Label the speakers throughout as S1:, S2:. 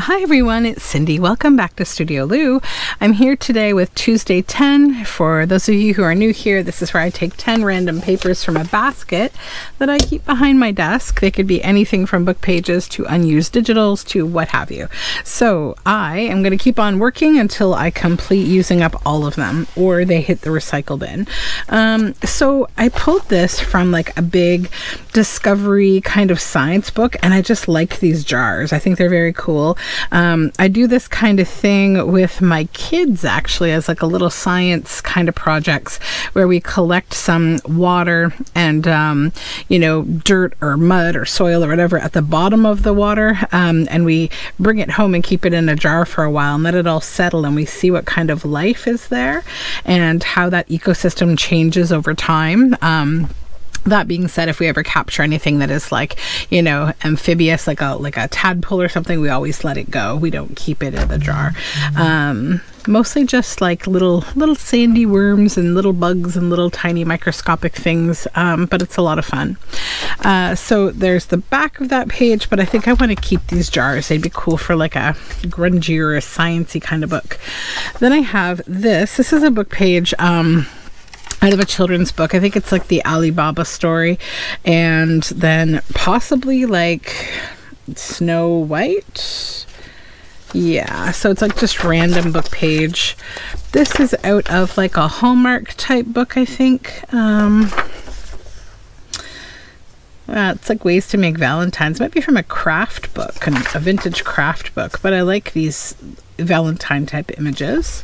S1: Hi everyone, it's Cindy. Welcome back to Studioloo. I'm here today with Tuesday 10. For those of you who are new here, this is where I take 10 random papers from a basket that I keep behind my desk. They could be anything from book pages to unused digitals to what have you. So I am going to keep on working until I complete using up all of them or they hit the recycle bin. So I pulled this from like a big discovery kind of science book, and I just like these jars. I think they're very cool. I do this kind of thing with my kids actually as like a little science kind of projects where we collect some water and you know, dirt or mud or soil or whatever at the bottom of the water, and we bring it home and keep it in a jar for a while and let it all settle, and we see what kind of life is there and how that ecosystem changes over time. That being said, if we ever capture anything that is like, you know, amphibious, like a tadpole or something, we always let it go. We don't keep it in the jar. Mostly just like little sandy worms and little bugs and little tiny microscopic things, but it's a lot of fun. So there's the back of that page, but I think I want to keep these jars. They'd be cool for like a grungy or a sciencey kind of book. Then I have this. This is a book page out of a children's book. I think it's like the Alibaba story, and then possibly like Snow White. Yeah, so it's like just random book page. This is out of like a Hallmark type book, I think. It's like ways to make Valentines. It might be from a craft book, a vintage craft book, but I like these Valentine type images.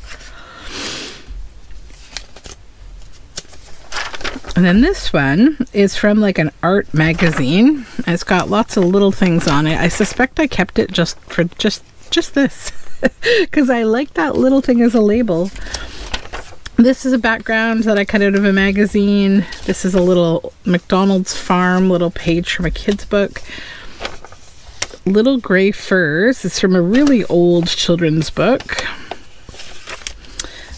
S1: And then this one is from like an art magazine. It's got lots of little things on it. I suspect I kept it just for just this because I like that little thing as a label. This is a background that I cut out of a magazine. This is a little McDonald's farm little page from a kid's book. Little Gray Furs is from a really old children's book.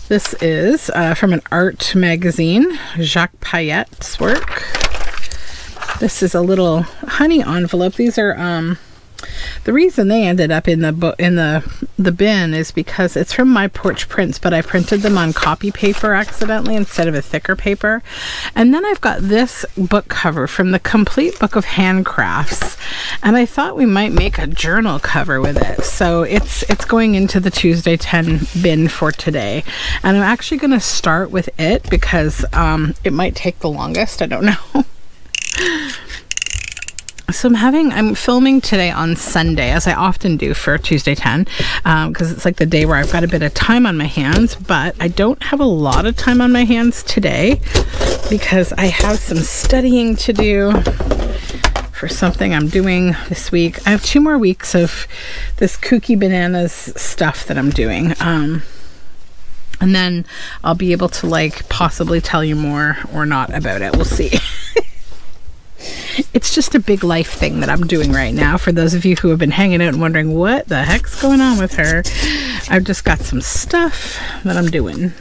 S1: This is from an art magazine, Jacques Payette's work. This is a little honey envelope. These are the reason they ended up in the bin is because it's from My Porch Prints, but I printed them on copy paper accidentally instead of a thicker paper. And then I've got this book cover from the Complete Book of Handcrafts, and I thought we might make a journal cover with it. So it's going into the Tuesday 10 bin for today, and I'm actually going to start with it because it might take the longest. I don't know. So I'm filming today on Sunday, as I often do for Tuesday 10, because it's like the day where I've got a bit of time on my hands, but I don't have a lot of time on my hands today because I have some studying to do for something I'm doing this week. I have 2 more weeks of this Kooky Bananas stuff that I'm doing. And then I'll be able to like possibly tell you more or not about it. We'll see. It's just a big life thing that I'm doing right now. For those of you who have been hanging out and wondering what the heck's going on with her, I've just got some stuff that I'm doing.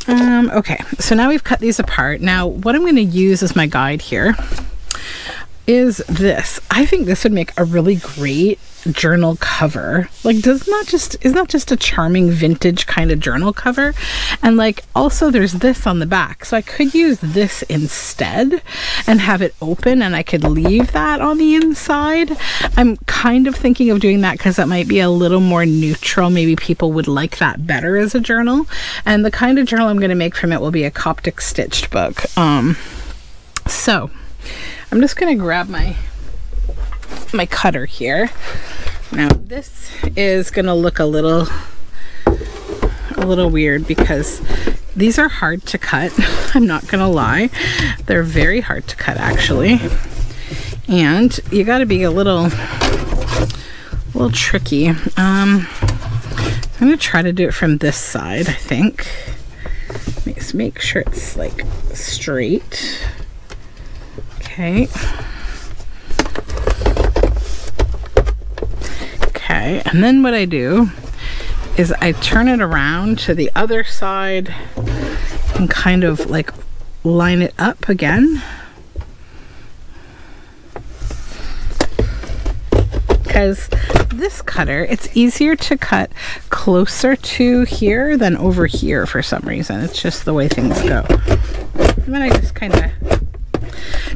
S1: Okay, so now we've cut these apart. Now what I'm going to use as my guide here is this. I think this would make a really great journal cover. Like, isn't that just a charming vintage kind of journal cover? And like also there's this on the back, so I could use this instead and have it open, and I could leave that on the inside. I'm kind of thinking of doing that because that might be a little more neutral. Maybe people would like that better as a journal, and the kind of journal I'm going to make from it will be a Coptic stitched book. So I'm just going to grab my cutter here. Now this is going to look a little weird because these are hard to cut. I'm not going to lie. They're very hard to cut actually. And you got to be a little tricky. I'm going to try to do it from this side, I think. Just make sure it's like straight. Okay. Okay, and then what I do is I turn it around to the other side and kind of like line it up again. because this cutter, it's easier to cut closer to here than over here for some reason. It's just the way things go. And then I just kind of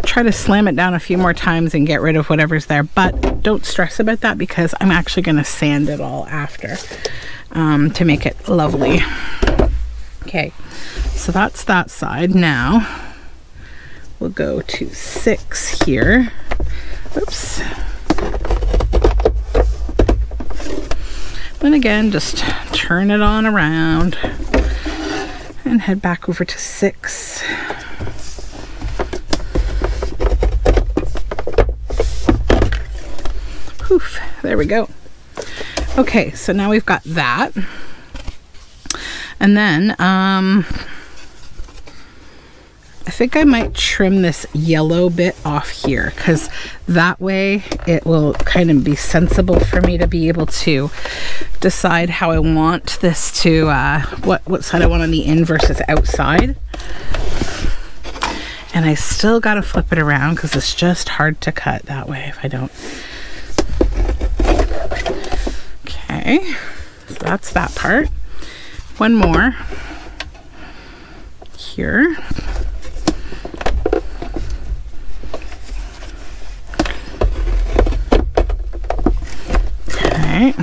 S1: try to slam it down a few more times and get rid of whatever's there, but don't stress about that because I'm actually going to sand it all after to make it lovely. Okay, so that's that side. Now we'll go to 6 here. Oops. And again, just turn it on around and head back over to 6. Oof, there we go. Okay, so now we've got that. And then I think I might trim this yellow bit off here because that way it will kind of be sensible for me to be able to decide how I want this to, what side I want on the in versus outside. And I still got to flip it around because it's just hard to cut that way if I don't. Okay, so that's that part. One more here. Okay.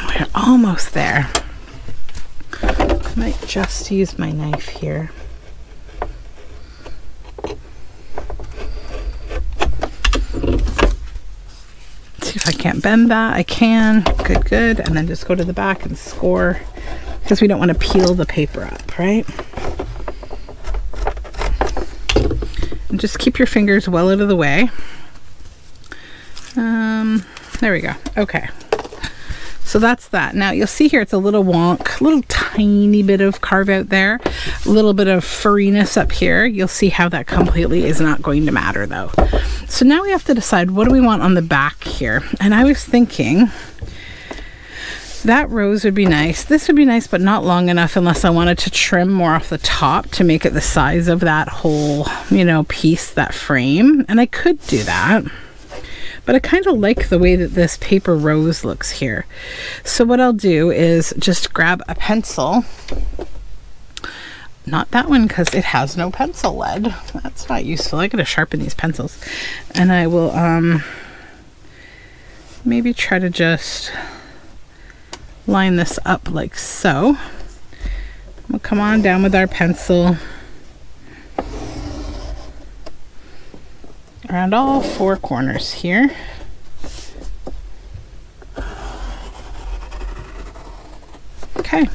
S1: We're almost there. I might just use my knife here. See if I can't bend that. I can. Good, good. And then just go to the back and score because we don't want to peel the paper up, right? And just keep your fingers well out of the way. There we go. Okay. So that's that. Now you'll see here it's a little wonk, a little tiny bit of carve out there, a little bit of furriness up here. You'll see how that completely is not going to matter though. So now we have to decide what do we want on the back here. And I was thinking that rose would be nice. This would be nice, but not long enough unless I wanted to trim more off the top to make it the size of that whole, you know, piece, that frame. And I could do that. But I kind of like the way that this paper rose looks here. So what I'll do is just grab a pencil. Not that one because it has no pencil lead. That's not useful. I gotta sharpen these pencils. And I will maybe try to just line this up like so. We'll come on down with our pencil around all 4 corners here. Okay,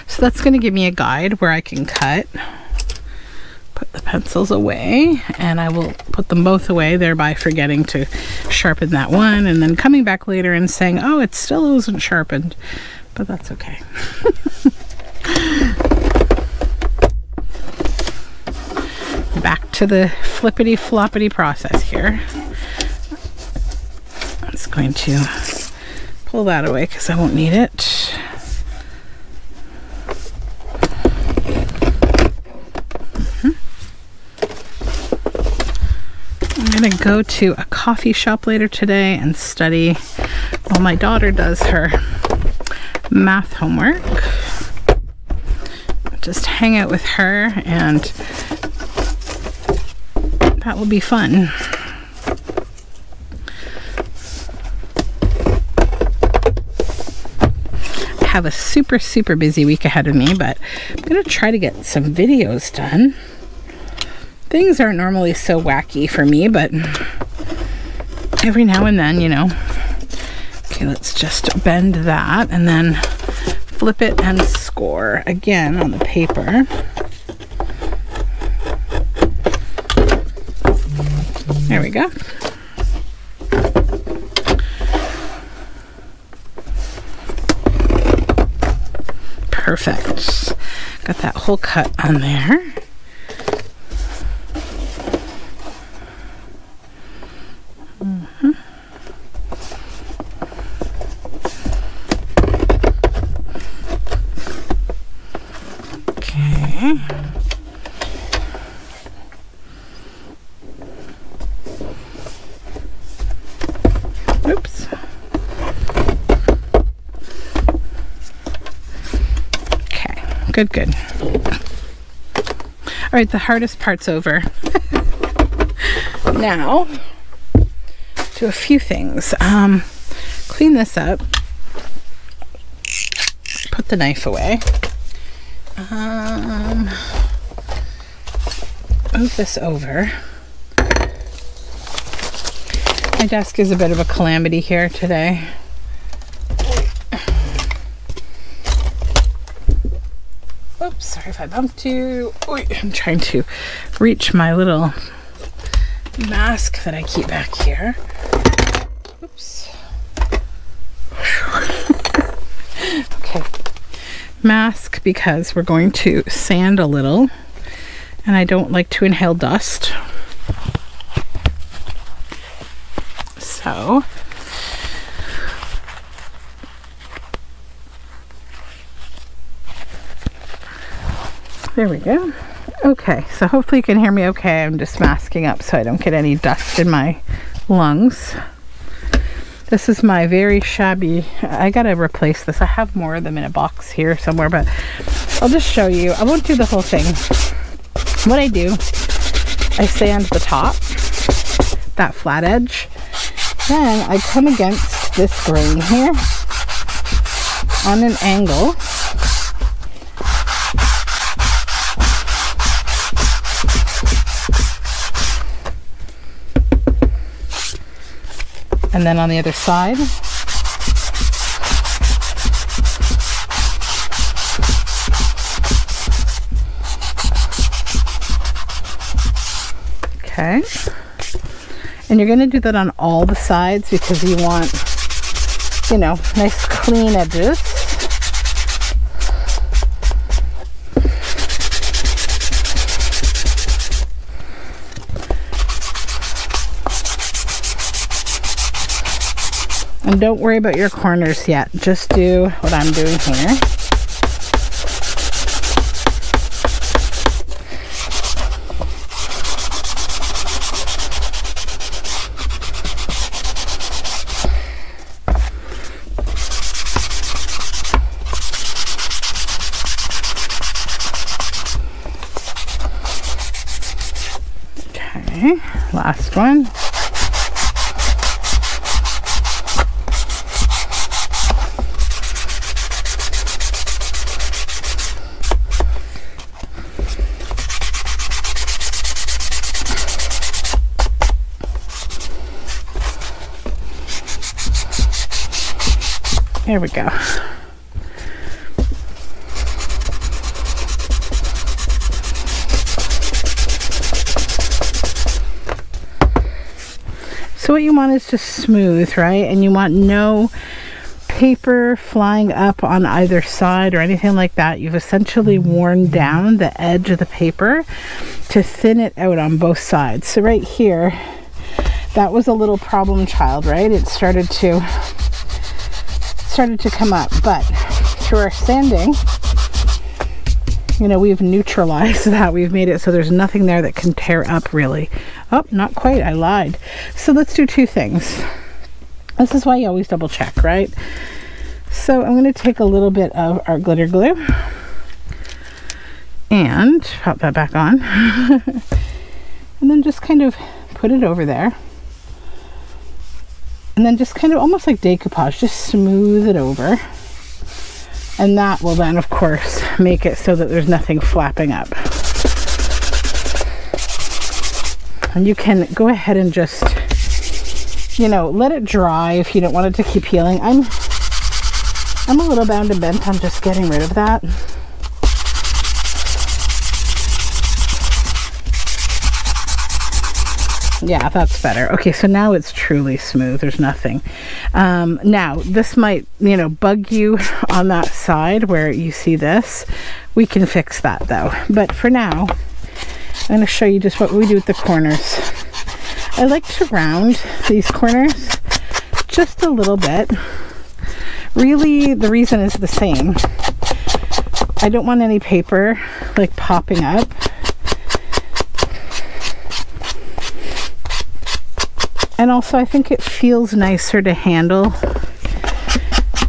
S1: so that's going to give me a guide where I can cut. Put the pencils away, and I will put them both away, thereby forgetting to sharpen that one, and then coming back later and saying, oh, it still wasn't sharpened, but that's okay. Back to the flippity floppity process here. I'm just going to pull that away because I won't need it. I'm going to go to a coffee shop later today and study while my daughter does her math homework. Just hang out with her, and that will be fun. I have a super busy week ahead of me, but I'm going to try to get some videos done. Things aren't normally so wacky for me, but every now and then, you know. Okay, let's just bend that and then flip it and score again on the paper. There we go. Perfect. Got that whole cut on there. Okay. Oops. Okay, good, good. All right, the hardest part's over. Now, do a few things. Clean this up. Put the knife away. Move this over. My desk is a bit of a calamity here today. Oops, sorry if I bumped you. Oy, I'm trying to reach my little mask that I keep back here. Oops. Okay. Mask because we're going to sand a little and I don't like to inhale dust. So there we go. Okay, so hopefully you can hear me okay. I'm just masking up so I don't get any dust in my lungs. This is my very shabby, I gotta replace this. I have more of them in a box here somewhere, but I'll just show you. I won't do the whole thing. What I do, I sand the top, that flat edge. Then I come against this grain here on an angle. And then on the other side. Okay. And you're going to do that on all the sides because you want, you know, nice clean edges. And don't worry about your corners yet. Just do what I'm doing here. Okay, last one. There we go. So what you want is just smooth, right? And you want no paper flying up on either side or anything like that. You've essentially worn down the edge of the paper to thin it out on both sides. So right here, that was a little problem child, right? It started to come up, but through our sanding, you know, we've neutralized that. We've made it so there's nothing there that can tear up really. Oh, not quite, I lied. So let's do two things. This is why you always double check, right? So I'm going to take a little bit of our glitter glue and pop that back on and then just kind of put it over there. And then just kind of almost like decoupage, just smooth it over. And that will then, of course, make it so that there's nothing flapping up. And you can go ahead and just, you know, let it dry if you don't want it to keep peeling. I'm a little bound and bent on just getting rid of that. Yeah, that's better. Okay, so now it's truly smooth. There's nothing. Now, this might, you know, bug you on that side where you see this. We can fix that though. But for now, I'm going to show you just what we do with the corners. I like to round these corners just a little bit. Really, the reason is the same. I don't want any paper like popping up. And also I think it feels nicer to handle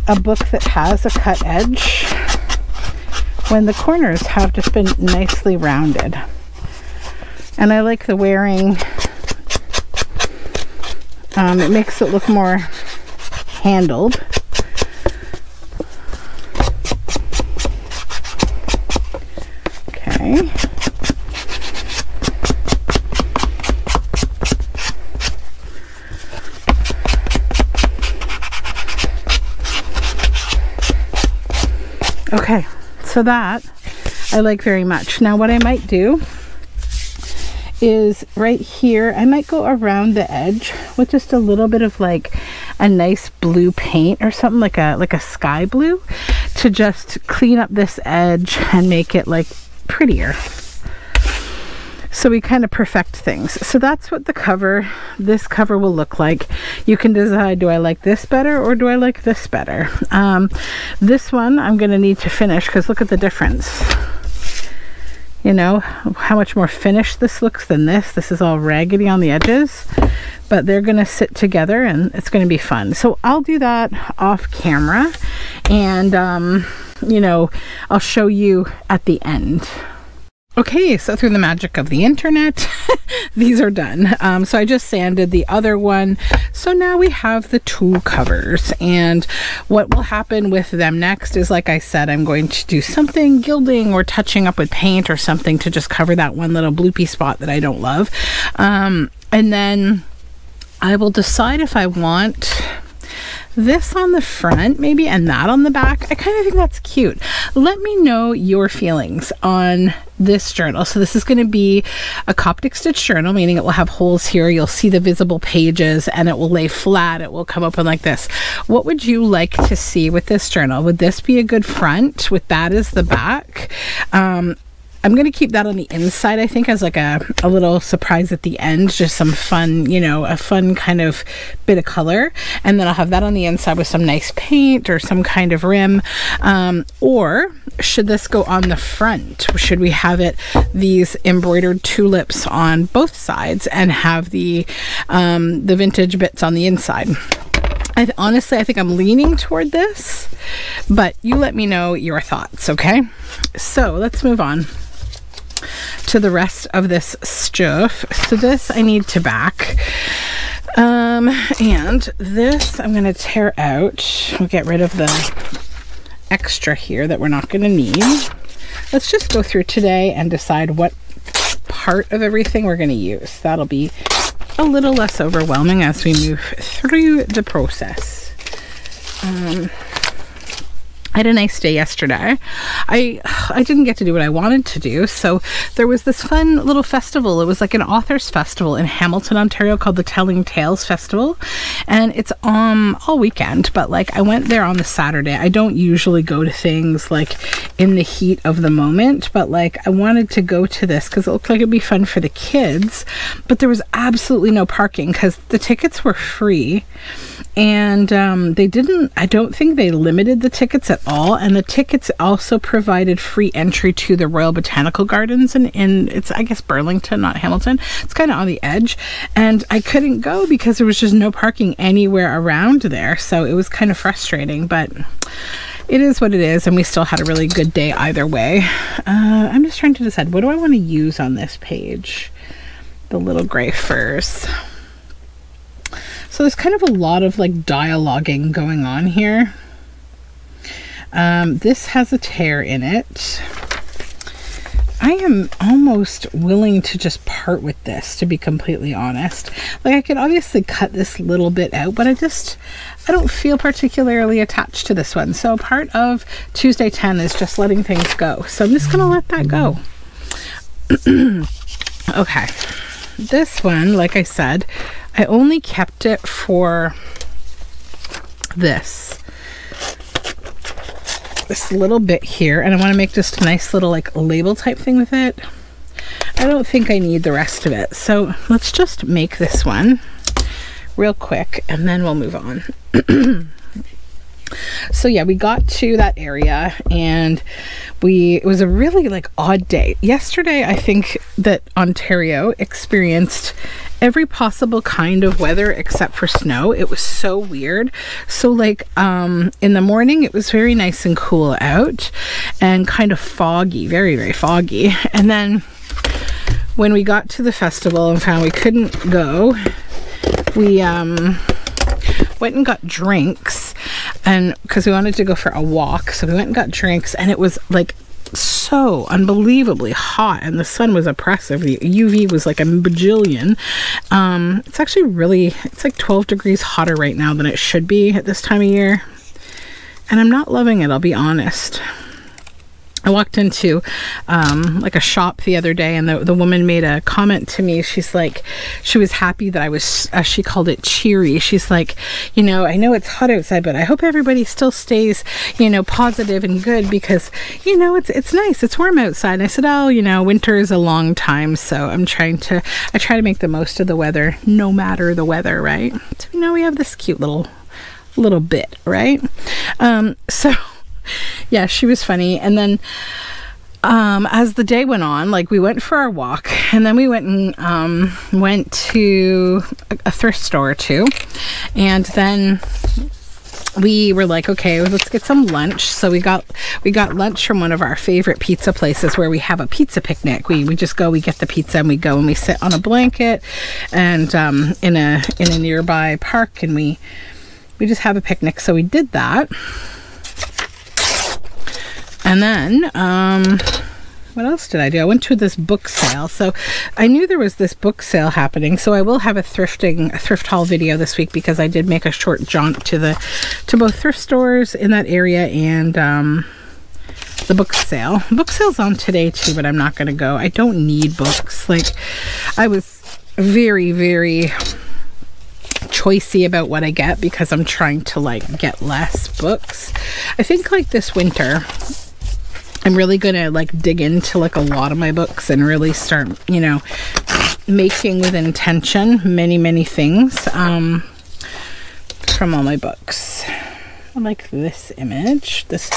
S1: a book that has a cut edge when the corners have just been nicely rounded. And I like the wearing. It makes it look more handled. Okay. Okay, so that I like very much. Now what I might do is right here, I might go around the edge with just a little bit of like a nice blue paint or something, like a sky blue, to just clean up this edge and make it like prettier. So we kind of perfect things. So that's what this cover will look like. You can decide, do I like this better or do I like this better? This one I'm going to need to finish because look at the difference. You know, how much more finished this looks than this. This is all raggedy on the edges, but they're going to sit together and it's going to be fun. So I'll do that off camera and, you know, I'll show you at the end. Okay, so through the magic of the internet, these are done. So I just sanded the other one. So now we have the two covers, and what will happen with them next is, like I said, I'm going to do something gilding or touching up with paint or something to just cover that one little bloopy spot that I don't love. And then I will decide if I want this on the front maybe and that on the back. I kind of think that's cute. Let me know your feelings on this journal. So this is going to be a Coptic stitch journal, meaning it will have holes here. You'll see the visible pages and it will lay flat. It will come open like this. What would you like to see with this journal? Would this be a good front with that as the back? I'm going to keep that on the inside, I think, as like a little surprise at the end, just some fun, you know, a fun kind of bit of color. And then I'll have that on the inside with some nice paint or some kind of rim. Or should this go on the front? Should we have it these embroidered tulips on both sides and have the vintage bits on the inside? Honestly, I think I'm leaning toward this, but you let me know your thoughts, okay? So let's move on to the rest of this stuff. So this I need to back. And this I'm going to tear out. We'll get rid of the extra here that we're not going to need. Let's just go through today and decide what part of everything we're going to use. That'll be a little less overwhelming as we move through the process. I had a nice day yesterday. I didn't get to do what I wanted to do, so there was this fun little festival. It was like an author's festival in Hamilton, Ontario, called the Telling Tales Festival, and it's all weekend, but like I went there on the Saturday. I don't usually go to things like in the heat of the moment, but like I wanted to go to this because it looked like it'd be fun for the kids, but there was absolutely no parking because the tickets were free. And I don't think they limited the tickets at all. And the tickets also provided free entry to the Royal Botanical Gardens in it's, I guess, Burlington, not Hamilton. It's kind of on the edge. And I couldn't go because there was just no parking anywhere around there. So it was kind of frustrating, but it is what it is. And we still had a really good day either way. I'm just trying to decide, what do I want to use on this page? The little gray furs. So there's kind of a lot of like dialoguing going on here. This has a tear in it. I am almost willing to just part with this, to be completely honest. Like I could obviously cut this little bit out, but I don't feel particularly attached to this one. So part of Tuesday 10 is just letting things go. So I'm just gonna let that go. Okay, this one, like I said, I only kept it for this little bit here, and I want to make just a nice little like label type thing with it. I don't think I need the rest of it, so let's just make this one real quick and then we'll move on. So yeah, we got to that area, and it was a really like odd day. Yesterday, I think that Ontario experienced every possible kind of weather except for snow. It was so weird. So like in the morning it was very nice and cool out and kind of foggy, very, very foggy. And then when we got to the festival and found we couldn't go, we went and got drinks, and because we wanted to go for a walk, so we went and got drinks, and it was like so unbelievably hot, and the sun was oppressive. The UV was like a bajillion. It's actually really, it's like 12 degrees hotter right now than it should be at this time of year, and I'm not loving it, I'll be honest. I walked into like a shop the other day, and the woman made a comment to me. She's like, she was happy that I was, she called it cheery. She's like, you know, I know it's hot outside, but I hope everybody still stays, you know, positive and good, because, you know, it's nice, it's warm outside. And I said, oh, you know, winter is a long time, so I try to make the most of the weather, no matter the weather, right? So, you know, we have this cute little bit, right? So yeah, she was funny. And then as the day went on, like we went for our walk, and then we went to a thrift store or two, and then we were like, okay, let's get some lunch. So we got lunch from one of our favorite pizza places where we have a pizza picnic. We just go, we get the pizza, and we go and we sit on a blanket and in a nearby park, and we just have a picnic. So we did that. And then, what else did I do? I went to this book sale. So I knew there was this book sale happening. So I will have a thrift haul video this week, because I did make a short jaunt to both thrift stores in that area and the book sale. Book sale's on today too, but I'm not going to go. I don't need books. Like, I was very, very choicey about what I get, because I'm trying to like get less books. I think like this winter I'm really gonna like dig into like a lot of my books and really start, you know, making with intention many things from all my books. I like this image, this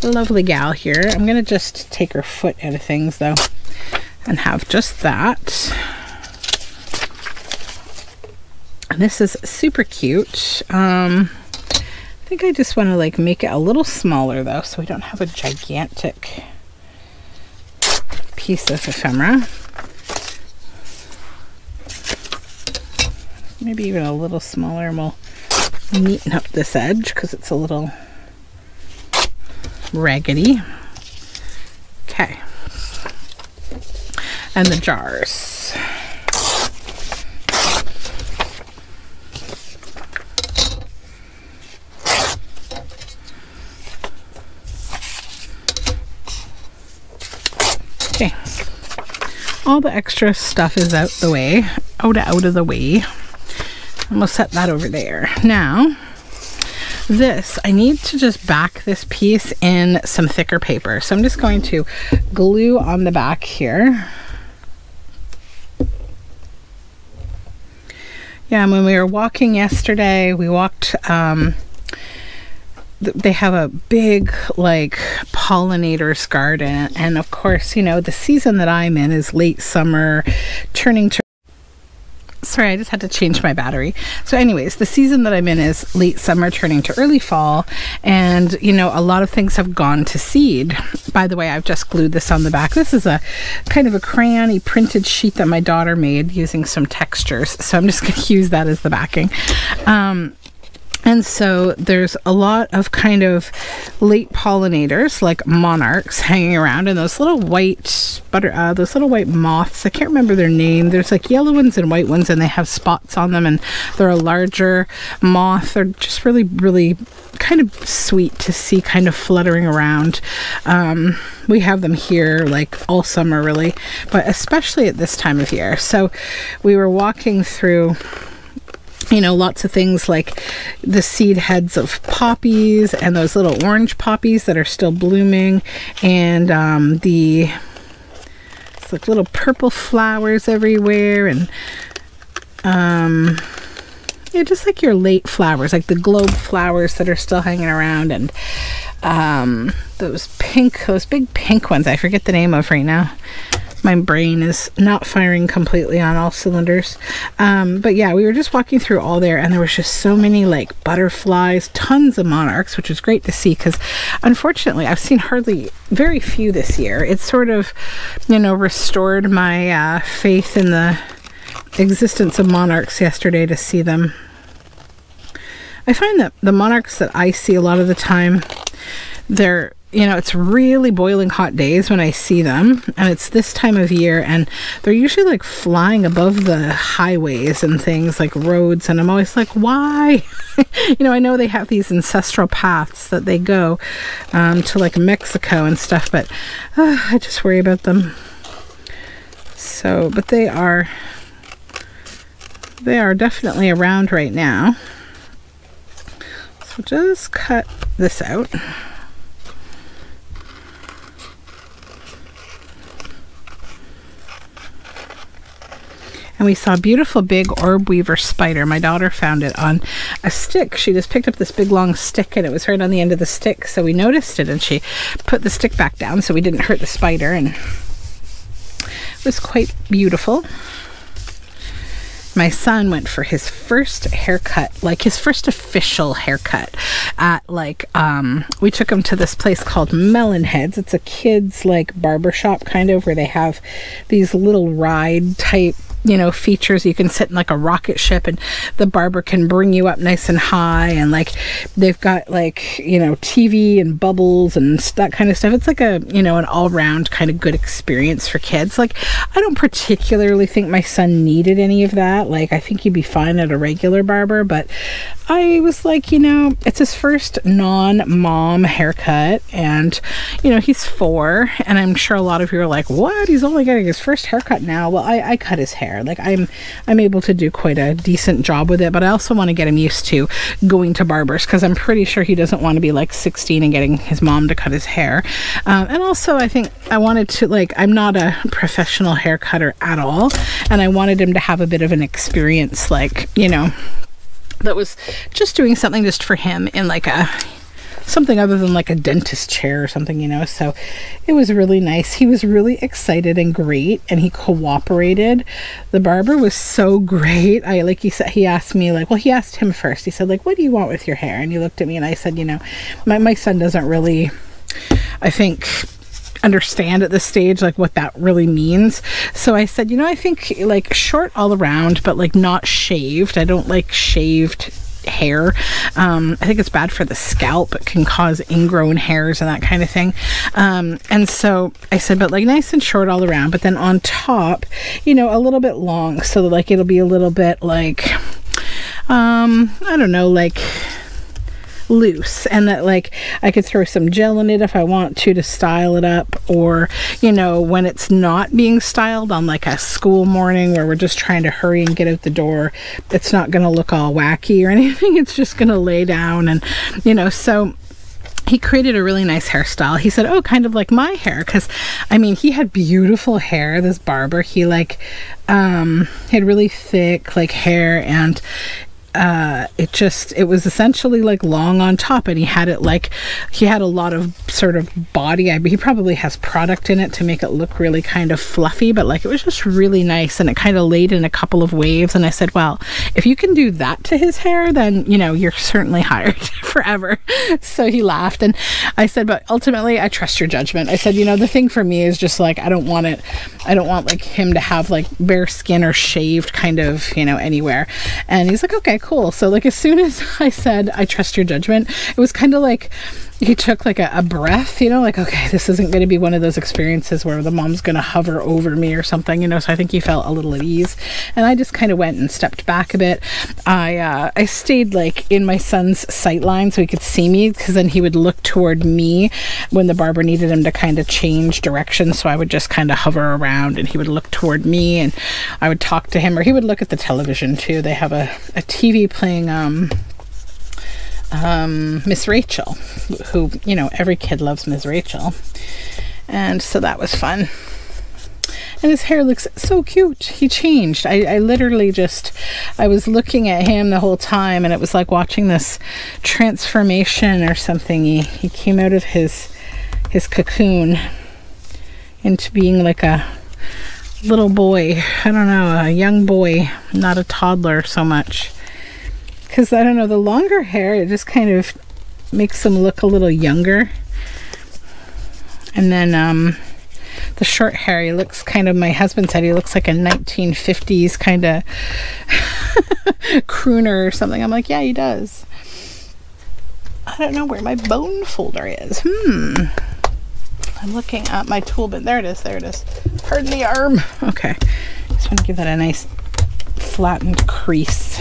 S1: lovely gal here. I'm gonna just take her foot out of things though and have just that. And this is super cute. I think I just want to like make it a little smaller though, so we don't have a gigantic piece of ephemera. Maybe even a little smaller, and we'll neaten up this edge because it's a little raggedy. Okay. And the jars. Okay, all the extra stuff is out of the way. And we'll set that over there. Now, this, I need to just back this piece in some thicker paper. So I'm just going to glue on the back here. Yeah, and when we were walking yesterday, we walked, they have a big like pollinators garden, and of course, you know, the season that I'm in is late summer turning to, sorry, I just had to change my battery. So anyways, the season that I'm in is late summer turning to early fall, and you know, a lot of things have gone to seed. By the way, I've just glued this on the back. This is a kind of a crayon-y printed sheet that my daughter made using some textures, so I'm just going to use that as the backing. And so there's a lot of kind of late pollinators like monarchs hanging around, and those little white moths, I can't remember their name. There's like yellow ones and white ones, and they have spots on them, and they're a larger moth. They're just really, really kind of sweet to see kind of fluttering around. We have them here like all summer really, but especially at this time of year. So we were walking through, you know, lots of things like the seed heads of poppies and those little orange poppies that are still blooming, and it's like little purple flowers everywhere, and yeah, just like your late flowers, like the globe flowers that are still hanging around, and those big pink ones I forget the name of right now. My brain is not firing completely on all cylinders. But yeah, we were just walking through all there, and there was just so many like butterflies, tons of monarchs, which was great to see, because unfortunately I've seen very few this year. It's sort of, you know, restored my faith in the existence of monarchs yesterday to see them. I find that the monarchs that I see a lot of the time, they're, you know, it's really boiling hot days when I see them, and it's this time of year, and they're usually like flying above the highways and things like roads, and I'm always like, why? You know, I know they have these ancestral paths that they go to like Mexico and stuff, but I just worry about them. So, but they are definitely around right now. So just cut this out. And we saw a beautiful big orb weaver spider. My daughter found it on a stick. She just picked up this big long stick, and it was right on the end of the stick. So we noticed it, and she put the stick back down so we didn't hurt the spider. And it was quite beautiful. My son went for his first haircut, like his first official haircut at like, we took him to this place called Melon Heads. It's a kid's like barbershop kind of, where they have these little ride type, you know, features. You can sit in like a rocket ship, and the barber can bring you up nice and high, and like they've got like, you know, TV and bubbles and that kind of stuff. It's like a, you know, an all-round kind of good experience for kids. Like, I don't particularly think my son needed any of that. Like, I think he'd be fine at a regular barber, but I was like, you know, it's his first non-mom haircut, and you know, he's 4, and I'm sure a lot of you are like, what, he's only getting his first haircut now? Well, I cut his hair. Like, I'm able to do quite a decent job with it, but I also want to get him used to going to barbers, because I'm pretty sure he doesn't want to be like 16 and getting his mom to cut his hair. And also, I think I wanted to, like, I'm not a professional hair cutter at all, and I wanted him to have a bit of an experience, like, you know, that was just doing something just for him in like something other than like a dentist chair or something, you know. So it was really nice. He was really excited and great, and he cooperated. The barber was so great. Like he said, he asked me, like, well, he asked him first. He said, like, what do you want with your hair? And he looked at me, and I said, you know, my son doesn't really, I think, understand at this stage like what that really means. So I said, you know, I think like short all around, but like not shaved. I don't like shaved hair. I think it's bad for the scalp. It can cause ingrown hairs and that kind of thing. And so I said, but like nice and short all around, but then on top, you know, a little bit long, so that like it'll be a little bit like I don't know, like loose, and that like I could throw some gel in it if I want to style it up, or you know, when it's not being styled on like a school morning where we're just trying to hurry and get out the door, it's not going to look all wacky or anything. It's just going to lay down, and you know, so he created a really nice hairstyle. He said, oh, kind of like my hair, because I mean, he had beautiful hair, this barber. He like had really thick like hair, and it was essentially like long on top, and he had it like, he had a lot of sort of body. He probably has product in it to make it look really kind of fluffy, but like it was just really nice, and it kind of laid in a couple of waves. And I said, well, if you can do that to his hair, then you know, you're certainly hired forever. So he laughed, and I said, but ultimately I trust your judgment. I said, you know, the thing for me is just like, I don't want like him to have like bare skin or shaved kind of, you know, anywhere. And he's like, okay, cool. So like as soon as I said, I trust your judgment, it was kind of like he took like a breath, you know, like, okay, this isn't going to be one of those experiences where the mom's going to hover over me or something, you know. So I think he felt a little at ease, and I just kind of went and stepped back a bit. I stayed like in my son's sight line so he could see me, because then he would look toward me when the barber needed him to kind of change direction. So I would just kind of hover around, and he would look toward me, and I would talk to him, or he would look at the television too. They have a TV playing Miss Rachel, who, you know, every kid loves Miss Rachel, and so that was fun. And his hair looks so cute. He changed. I literally just, I was looking at him the whole time, and it was like watching this transformation or something. He came out of his cocoon into being like a little boy. I don't know, a young boy, not a toddler so much. Because, I don't know, the longer hair, it just kind of makes him look a little younger. And then the short hair, he looks kind of, my husband said he looks like a 1950s kind of crooner or something. I'm like, yeah, he does. I don't know where my bone folder is. I'm looking at my tool bin. There it is. There it is. Pardon the arm. Okay. Just want to give that a nice flattened crease.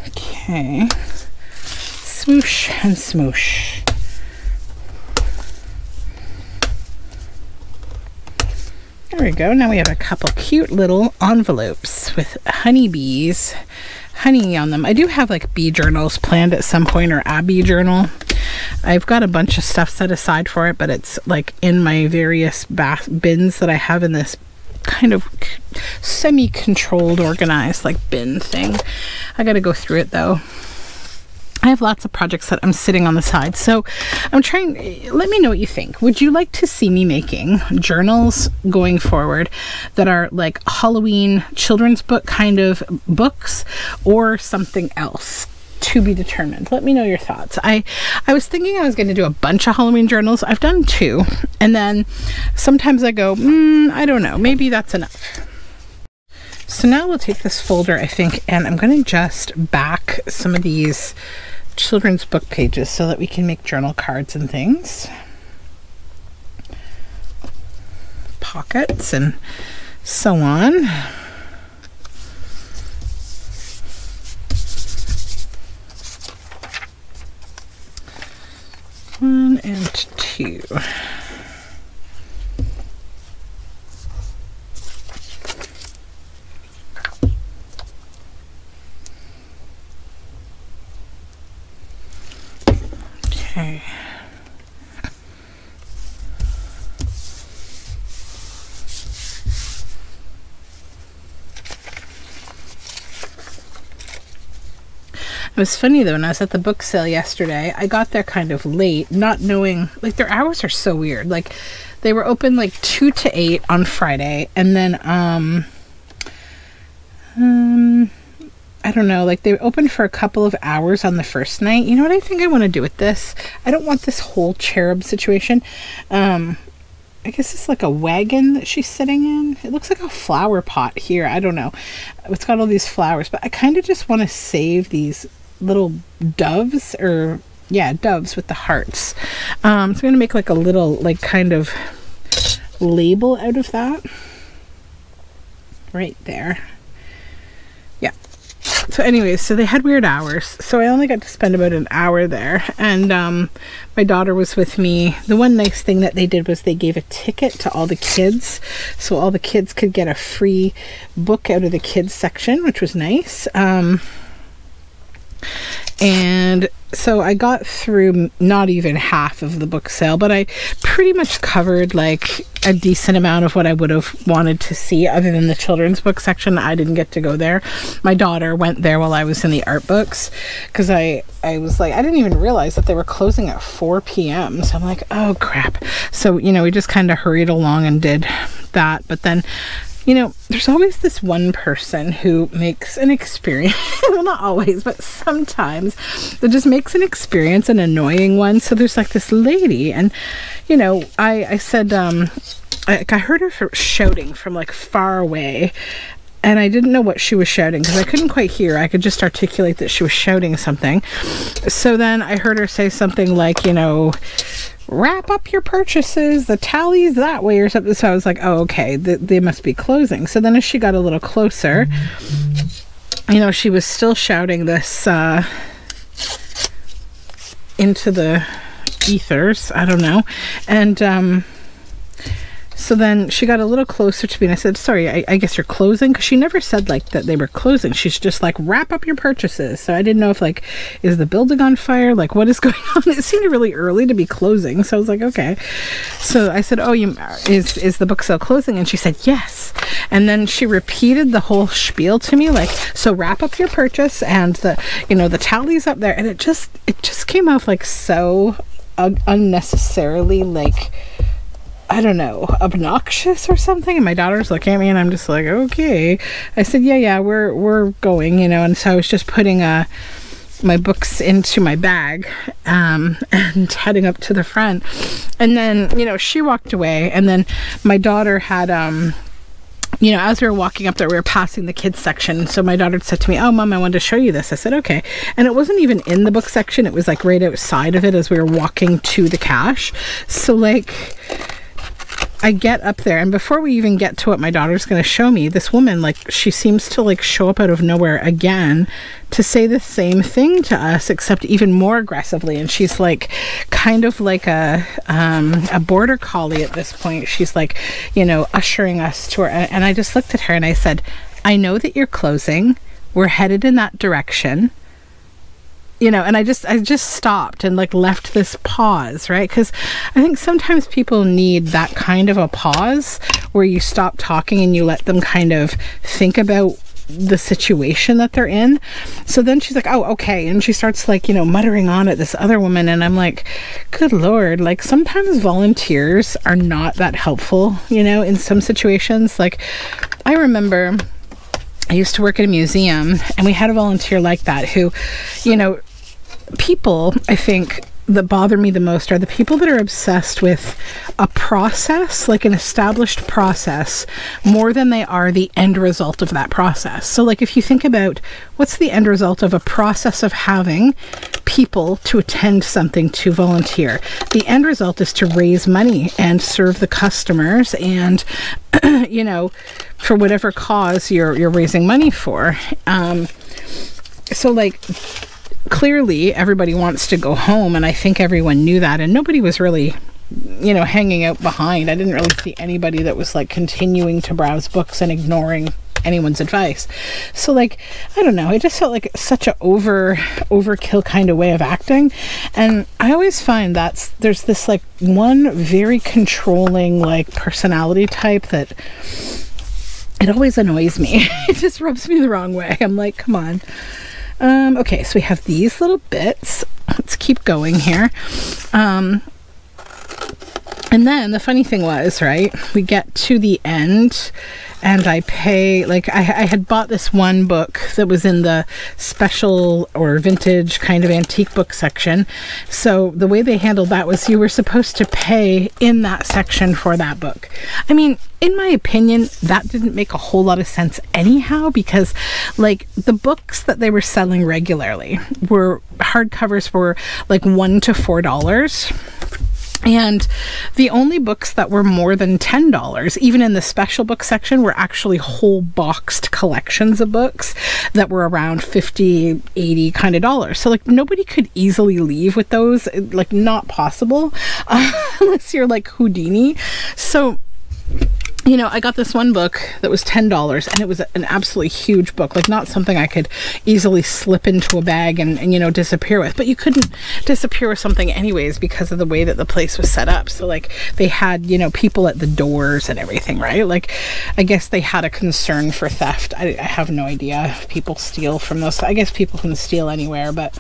S1: Okay. Swoosh and smoosh. There we go. Now we have a couple cute little envelopes with honeybees, honey on them. I do have like bee journals planned at some point, or a bee journal. I've got a bunch of stuff set aside for it, but it's like in my various bins that I have in this kind of semi-controlled, organized like bin thing. I gotta go through it though. I have lots of projects that I'm sitting on the side, so I'm trying. Let me know what you think. Would you like to see me making journals going forward that are like Halloween children's book kind of books, or something else? To be determined. Let me know your thoughts. I was thinking I was going to do a bunch of Halloween journals. I've done 2, and then sometimes I go, I don't know, maybe that's enough. So now we'll take this folder, I think, and I'm going to just back some of these children's book pages so that we can make journal cards and things. Pockets and so on. One and 2. Okay. It was funny though, when I was at the book sale yesterday, I got there kind of late, not knowing, like, their hours are so weird. Like, they were open like 2 to 8 on Friday, and then I don't know, like they opened for a couple of hours on the first night. You know what I think I want to do with this? I don't want this whole cherub situation. I guess it's like a wagon that she's sitting in. It looks like a flower pot here. I don't know. It's got all these flowers, but I kind of just want to save these little doves, or yeah, doves with the hearts. So I'm going to make like a little, like, kind of label out of that. Right there. Yeah. So anyways, so they had weird hours. So I only got to spend about an hour there. And my daughter was with me. The one nice thing that they did was they gave a ticket to all the kids. So all the kids could get a free book out of the kids section, which was nice. And so I got through not even half of the book sale, but I pretty much covered like a decent amount of what I would have wanted to see, other than the children's book section. I didn't get to go there. My daughter went there while I was in the art books, because I was like, I didn't even realize that they were closing at 4 p.m. So I'm like, oh crap. So, you know, we just kind of hurried along and did that. But then, you know, there's always this one person who makes an experience, well, not always, but sometimes, that just makes an experience an annoying one. So there's like this lady, and, you know, I said, I heard her shouting from like far away, and I didn't know what she was shouting because I couldn't quite hear. I could just articulate that she was shouting something. So then I heard her say something like, you know, wrap up your purchases, the tally's that way, or something. So I was like, oh, okay, they must be closing. So then as she got a little closer, you know, she was still shouting this into the ethers, I don't know. And So then she got a little closer to me and I said, sorry, I guess you're closing? Because she never said like that they were closing. She's just like, wrap up your purchases. So I didn't know if like, is the building on fire? Like, what is going on? It seemed really early to be closing. So I was like, okay. So I said, oh, is the book sale closing? And she said, yes. And then she repeated the whole spiel to me, like, so wrap up your purchase and the tally's up there. And it just came off like so unnecessarily, like, I don't know, obnoxious or something. And my daughter's looking at me and I'm just like, okay. I said, yeah, we're going, and so I was just putting my books into my bag and heading up to the front. And then, she walked away, and then my daughter had as we were walking up there, we were passing the kids section. So my daughter said to me, oh, Mom, I wanted to show you this. I said, okay. And it wasn't even in the book section. It was like right outside of it as we were walking to the cash. So like, I get up there, and before we even get to what my daughter's going to show me, this woman, like, she seems to like show up out of nowhere again to say the same thing to us, except even more aggressively. And she's like kind of like a border collie at this point. She's like, ushering us to her. And I just looked at her and I said, I know that you're closing. We're headed in that direction. And I just stopped and like left this pause, right? Because I think sometimes people need that kind of a pause where you stop talking and you let them kind of think about the situation that they're in. So then she's like, oh, okay. And she starts like, muttering on at this other woman. And I'm like, good Lord, like sometimes volunteers are not that helpful, in some situations. Like I remember I used to work at a museum and we had a volunteer like that who, people, I think, that bother me the most are the people that are obsessed with a process, like an established process, more than they are the end result of that process. So like if you think about what's the end result of a process of having people to attend something, to volunteer, the end result is to raise money and serve the customers and for whatever cause you're raising money for. So like clearly everybody wants to go home, and I think everyone knew that, and nobody was really hanging out behind. I didn't really see anybody that was like continuing to browse books and ignoring anyone's advice. So like, I don't know, it just felt like such a overkill kind of way of acting. And I always find there's this like one very controlling like personality type that it always annoys me. It just rubs me the wrong way. I'm like, come on. Okay, so we have these little bits. Let's keep going here. And then the funny thing was, right, we get to the end and I pay, like I had bought this one book that was in the special or vintage kind of antique book section. So the way they handled that was you were supposed to pay in that section for that book. I mean, in my opinion, that didn't make a whole lot of sense anyhow, because like the books that they were selling regularly were hardcovers were like $1 to $4. And the only books that were more than $10, even in the special book section, were actually whole boxed collections of books that were around $50, $80 kind of dollars. So like nobody could easily leave with those, like not possible, unless you're like Houdini. So I got this one book that was $10, and it was an absolutely huge book, like not something I could easily slip into a bag and disappear with. But you couldn't disappear with something anyways because of the way that the place was set up. So like they had, people at the doors and everything, right? Like I guess they had a concern for theft. I have no idea if people steal from those. I guess people can steal anywhere, but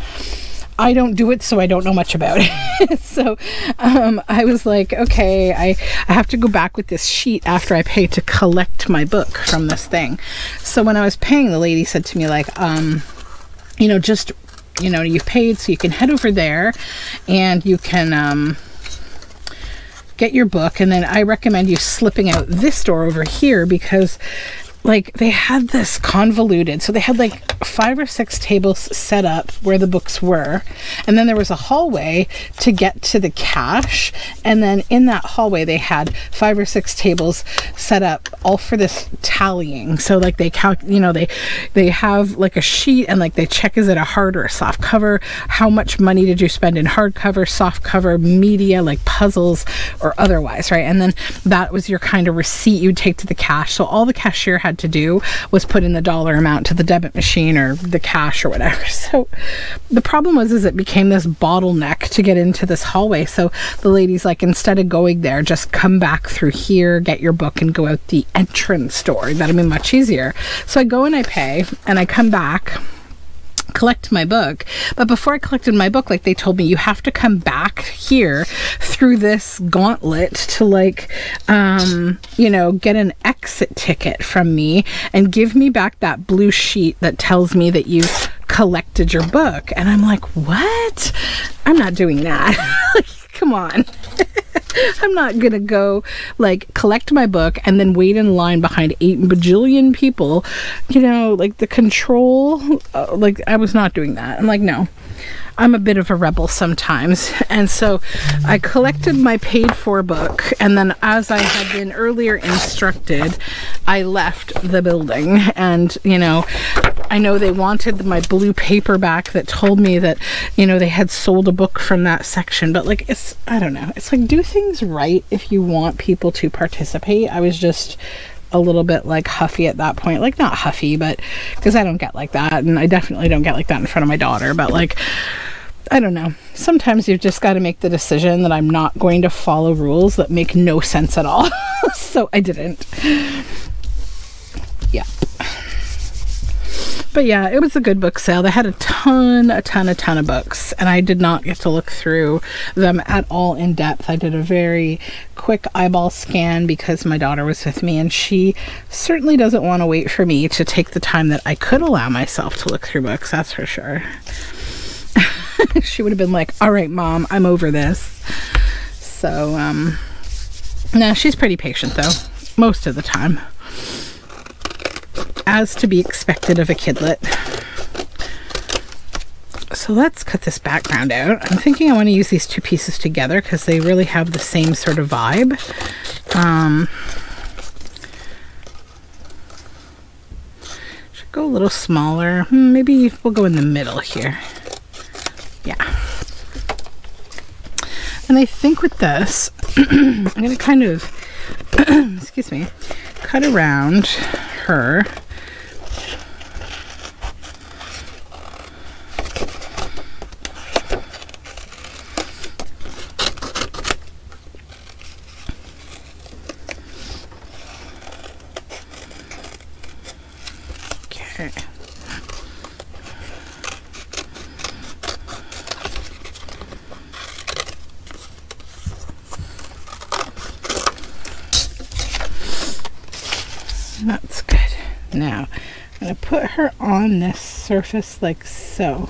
S1: I don't do it, so I don't know much about it. So I was like, okay, I have to go back with this sheet after I pay to collect my book from this thing. So when I was paying, the lady said to me like, you've paid, so you can head over there and you can get your book. And then I recommend you slipping out this door over here, because like they had this convoluted, so they had like 5 or 6 tables set up where the books were, and then there was a hallway to get to the cash, and then in that hallway they had 5 or 6 tables set up all for this tallying. So like they they have like a sheet, and like they check, is it a hard or a soft cover, how much money did you spend in hardcover, soft cover, media, like puzzles or otherwise, right? And then that was your kind of receipt you'd take to the cash. So all the cashier had to do was put in the dollar amount to the debit machine or the cash or whatever. So the problem was is it became this bottleneck to get into this hallway. So the lady's like, instead of going there, just come back through here, get your book, and go out the entrance door. That'd be much easier. So I go and I pay, and I come back, collect my book. But before I collected my book, like they told me, you have to come back here through this gauntlet to like you know, get an exit ticket from me and give me back that blue sheet that tells me that you collected your book. And I'm like, what? I'm not doing that. Like, come on. I'm not gonna go like collect my book and then wait in line behind 8 bajillion people, you know, like the control, like I was not doing that. I'm like, no, I'm a bit of a rebel sometimes. And so I collected my paid for book, and then as I had been earlier instructed, I left the building. And you know, I know they wanted my blue paperback that told me that, you know, they had sold a book from that section, but like, it's, I don't know, it's like, do things right if you want people to participate. I was just a little bit like huffy at that point, like not huffy, but because I don't get like that, and I definitely don't get like that in front of my daughter, but like, I don't know, sometimes you've just got to make the decision that I'm not going to follow rules that make no sense at all. So I didn't. Yeah. But yeah, it was a good book sale. They had a ton of books, and I did not get to look through them at all in depth. I did a very quick eyeball scan because my daughter was with me, and she certainly doesn't want to wait for me to take the time that I could allow myself to look through books, that's for sure. She would have been like, all right, Mom, I'm over this. So, no, she's pretty patient though, most of the time, as to be expected of a kidlet. So let's cut this background out. I'm thinking I want to use these 2 pieces together because they really have the same sort of vibe. Should go a little smaller. Maybe we'll go in the middle here. Yeah. And I think with this, I'm going to kind of, excuse me, cut around her. Okay. That's good. Now, I'm going to put her on this surface like so.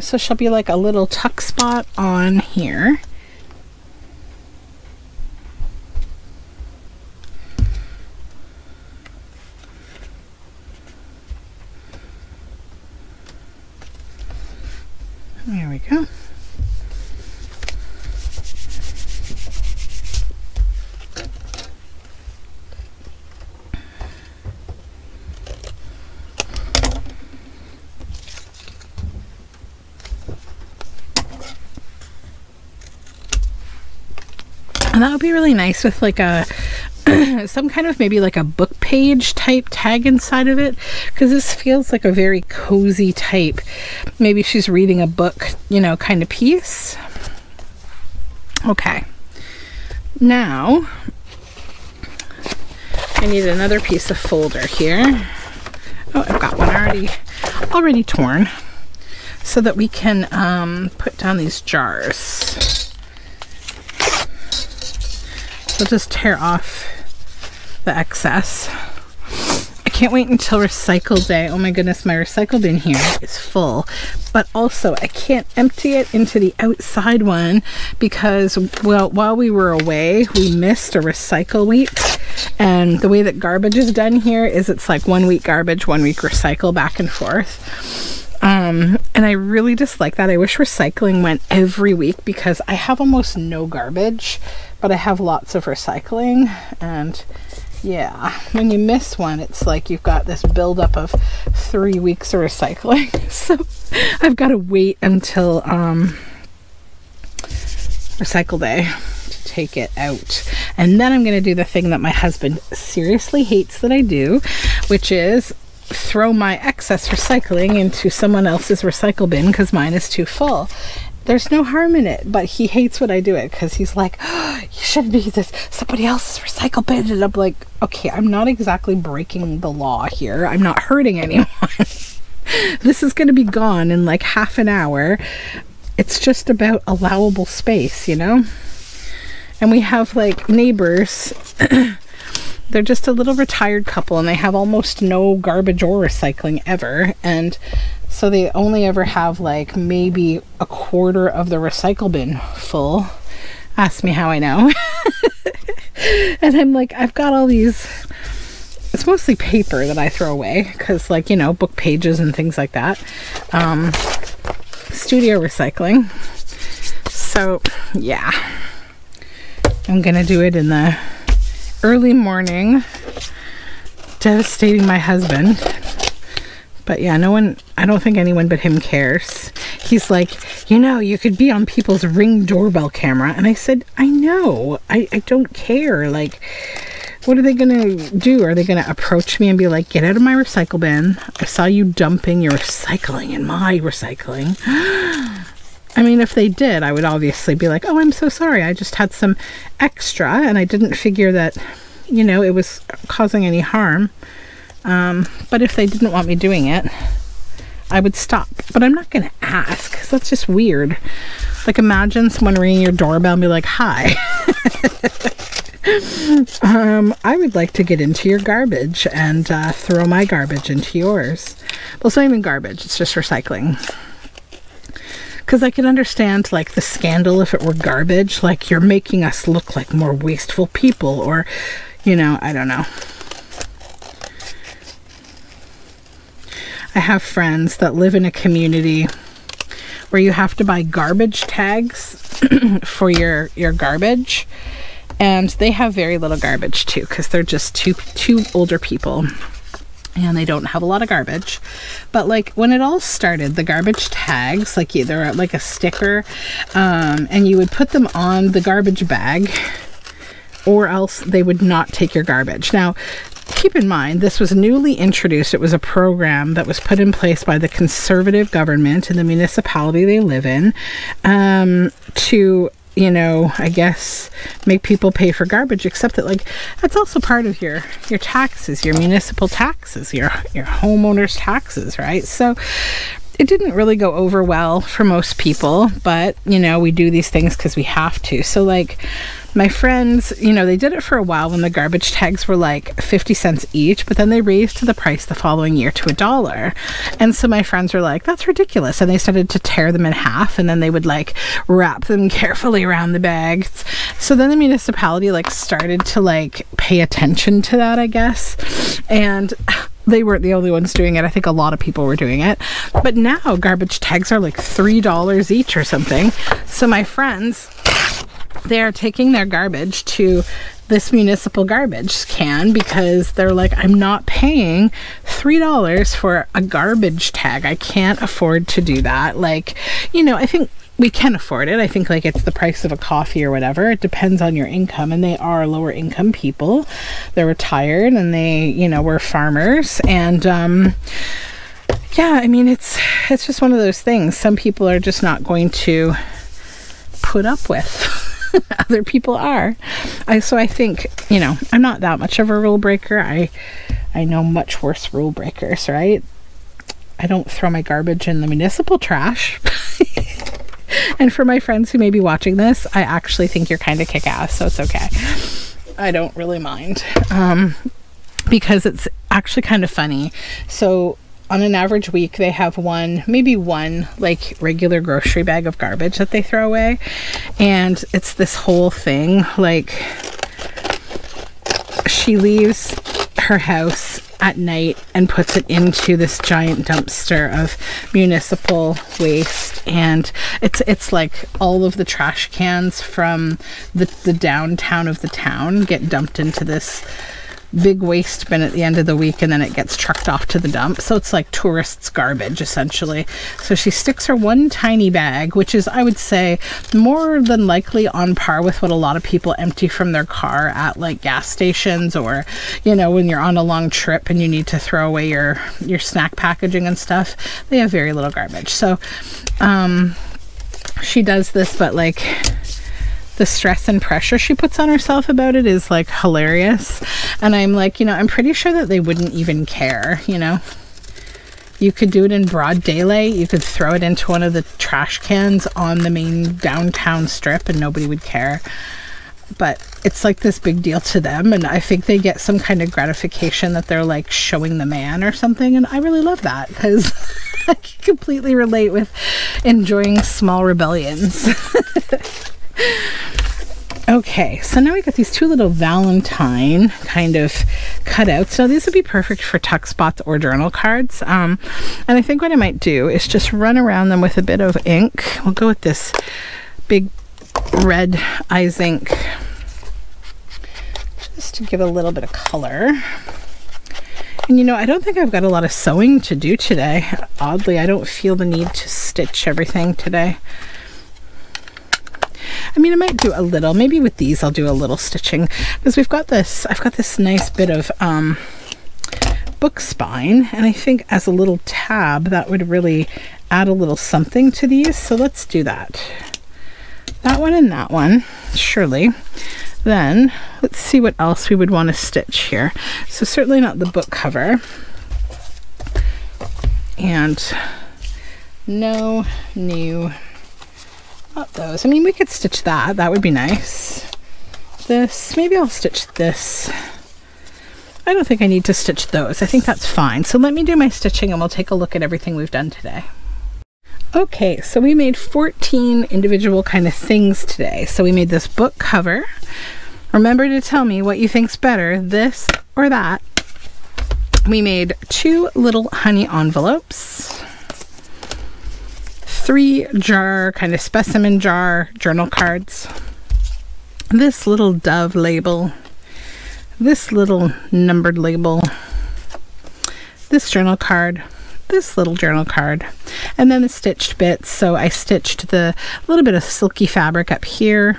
S1: So she'll be like a little tuck spot on here. There we go. And that would be really nice with like a some kind of maybe like a book page type tag inside of it, because this feels like a very cozy type, maybe she's reading a book, you know, kind of piece. Okay, now I need another piece of folder here. Oh, I've got one already torn, so that we can put down these jars. So just tear off the excess. I can't wait until recycle day. Oh my goodness, my recycle bin here is full. but also I can't empty it into the outside one because, well, while we were away, we missed a recycle week. And the way that garbage is done here is it's like 1 week garbage, 1 week recycle, back and forth. And I really dislike that. I wish recycling went every week because I have almost no garbage, but I have lots of recycling. And yeah, when you miss one, it's like you've got this buildup of 3 weeks of recycling. So I've got to wait until recycle day to take it out. And then I'm going to do the thing that my husband seriously hates that I do, which is throw my excess recycling into someone else's recycle bin because mine is too full. There's no harm in it, but he hates when I do it because he's like, oh, you shouldn't be this somebody else's recycle bin. And I'm like, okay, I'm not exactly breaking the law here. I'm not hurting anyone. This is going to be gone in like half an hour. It's just about allowable space, you know? And we have like neighbors. They're just a little retired couple and they have almost no garbage or recycling ever. And so they only ever have like maybe a quarter of the recycle bin full. Ask me how I know. And I'm like, I've got all these, it's mostly paper that I throw away because, like, you know, book pages and things like that. Studio recycling. So yeah, I'm gonna do it in the early morning, devastating my husband. But yeah, no one, I don't think anyone but him cares. He's like, you know, you could be on people's Ring doorbell camera. And I said, I know, I don't care. Like, what are they gonna do? Are they gonna approach me and be like, get out of my recycle bin, I saw you dumping your recycling in my recycling? I mean, if they did, I would obviously be like, oh, I'm so sorry, I just had some extra and I didn't figure that, you know, it was causing any harm. But if they didn't want me doing it, I would stop. But I'm not going to ask, because that's just weird. Like, imagine someone ringing your doorbell and be like, hi. I would like to get into your garbage and throw my garbage into yours. Well, it's not even garbage, it's just recycling. Because I could understand, like, the scandal if it were garbage. Like, you're making us look like more wasteful people, or, you know, I don't know. I have friends that live in a community where you have to buy garbage tags for your garbage. And they have very little garbage, too, because they're just two older people. And they don't have a lot of garbage. But like when it all started, the garbage tags, like they're like a sticker, and you would put them on the garbage bag, or else they would not take your garbage. Now, keep in mind, this was newly introduced. It was a program that was put in place by the Conservative government in the municipality they live in, to, you know, I guess make people pay for garbage, except that, like, that's also part of your taxes, your municipal taxes, your homeowner's taxes, right? So it didn't really go over well for most people, but, you know, we do these things because we have to. So, like, my friends, you know, they did it for a while when the garbage tags were like 50 cents each, but then they raised the price the following year to $1. And so my friends were like, that's ridiculous. And they started to tear them in half, and then they would like wrap them carefully around the bags. So then the municipality like started to like pay attention to that, I guess. And they weren't the only ones doing it. I think a lot of people were doing it. But now garbage tags are like $3 each or something. So my friends, they are taking their garbage to this municipal garbage can because they're like, I'm not paying $3 for a garbage tag. I can't afford to do that. Like, you know, I think we can afford it. I think like it's the price of a coffee or whatever. It depends on your income, and they are lower income people. They're retired and they, you know, were farmers. And yeah, I mean, it's just one of those things. Some people are just not going to put up with. Other people are. So I think, you know, I'm not that much of a rule breaker. I know much worse rule breakers, right? I don't throw my garbage in the municipal trash. And for my friends who may be watching this, I actually think you're kind of kick-ass, so it's okay. I don't really mind. Because it's actually kind of funny. So on an average week, they have maybe one like regular grocery bag of garbage that they throw away. And it's this whole thing, like she leaves her house at night and puts it into this giant dumpster of municipal waste, and it's like all of the trash cans from the downtown of the town get dumped into this big waste bin at the end of the week, and then it gets trucked off to the dump. So it's like tourists' garbage essentially. So she sticks her one tiny bag, which is, I would say, more than likely on par with what a lot of people empty from their car at like gas stations, or you know, when you're on a long trip and you need to throw away your snack packaging and stuff. They have very little garbage. So she does this, but like the stress and pressure she puts on herself about it is like hilarious. And I'm like, you know, I'm pretty sure that they wouldn't even care, you know. You could do it in broad daylight. You could throw it into one of the trash cans on the main downtown strip and nobody would care. But it's like this big deal to them, and I think they get some kind of gratification that they're like showing the man or something, and I really love that because I can completely relate with enjoying small rebellions. Okay, so now we got these two little Valentine kind of cutouts. Now these would be perfect for tuck spots or journal cards. And I think what I might do is just run around them with a bit of ink. We'll go with this big red eyes ink just to give a little bit of color. And you know, I don't think I've got a lot of sewing to do today. Oddly, I don't feel the need to stitch everything today. I mean, I might do a little, maybe with these I'll do a little stitching, because I've got this nice bit of book spine, and I think as a little tab that would really add a little something to these. So let's do that. That one and that one, surely. Then let's see what else we would want to stitch here. So certainly not the book cover, and no new. Not those. I mean, we could stitch that. That would be nice. This, maybe I'll stitch this. I don't think I need to stitch those. I think that's fine. So let me do my stitching and we'll take a look at everything we've done today. Okay, so we made 14 individual kind of things today. So we made this book cover. Remember to tell me what you think's better, this or that. We made 2 little honey envelopes. 3 jar, kind of specimen jar journal cards, this little dove label, this little numbered label, this journal card, this little journal card, and then the stitched bits. So I stitched the little bit of silky fabric up here.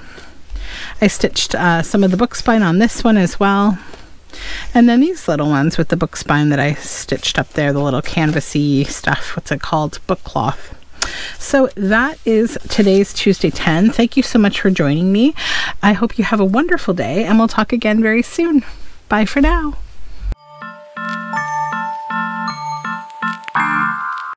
S1: I stitched some of the book spine on this one as well. And then these little ones with the book spine that I stitched up there, the little canvasy stuff, what's it called? Book cloth. So that is today's Tuesday 10. Thank you so much for joining me. I hope you have a wonderful day, and we'll talk again very soon. Bye for now.